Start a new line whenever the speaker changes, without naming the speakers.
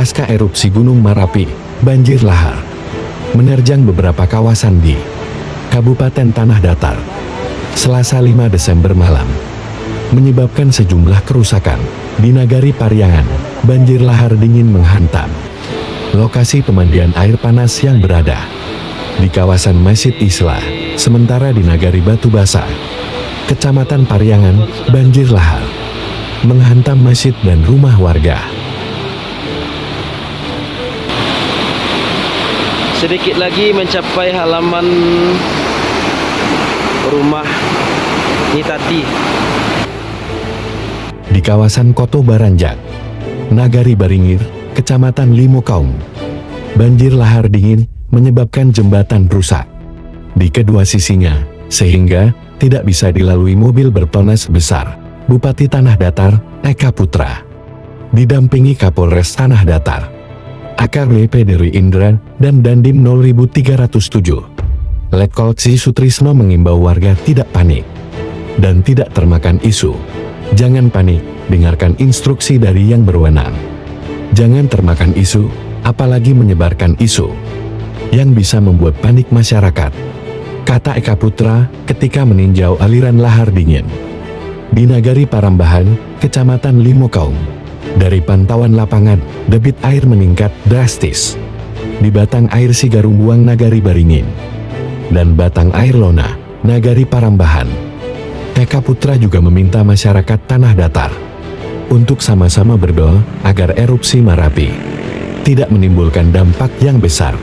Pasca erupsi Gunung Merapi, banjir lahar menerjang beberapa kawasan di Kabupaten Tanah Datar. Selasa 5 Desember malam, menyebabkan sejumlah kerusakan di Nagari Pariangan. Banjir lahar dingin menghantam lokasi pemandian air panas yang berada di kawasan Masjid Islah. Sementara di Nagari Batu Basah, Kecamatan Pariangan, banjir lahar menghantam masjid dan rumah warga.
Sedikit lagi mencapai halaman rumah Nitati.
Di kawasan Koto Baranjak, Nagari Baringir, Kecamatan Limokaung, banjir lahar dingin menyebabkan jembatan rusak di kedua sisinya, sehingga tidak bisa dilalui mobil bertona besar. Bupati Tanah Datar, Eka Putra, didampingi Kapolres Tanah Datar, AKBP Dewi Indra, dan Dandim 0307, Letkol Si Sutrisno mengimbau warga tidak panik dan tidak termakan isu. Jangan panik, dengarkan instruksi dari yang berwenang. Jangan termakan isu, apalagi menyebarkan isu yang bisa membuat panik masyarakat, kata Eka Putra ketika meninjau aliran lahar dingin di Nagari Parambahan, Kecamatan Limokaung. Dari pantauan lapangan, debit air meningkat drastis di batang air Sigarumbuang Nagari Baringin dan batang air Lona, Nagari Parambahan. Eka Putra juga meminta masyarakat Tanah Datar untuk sama-sama berdoa agar erupsi Merapi tidak menimbulkan dampak yang besar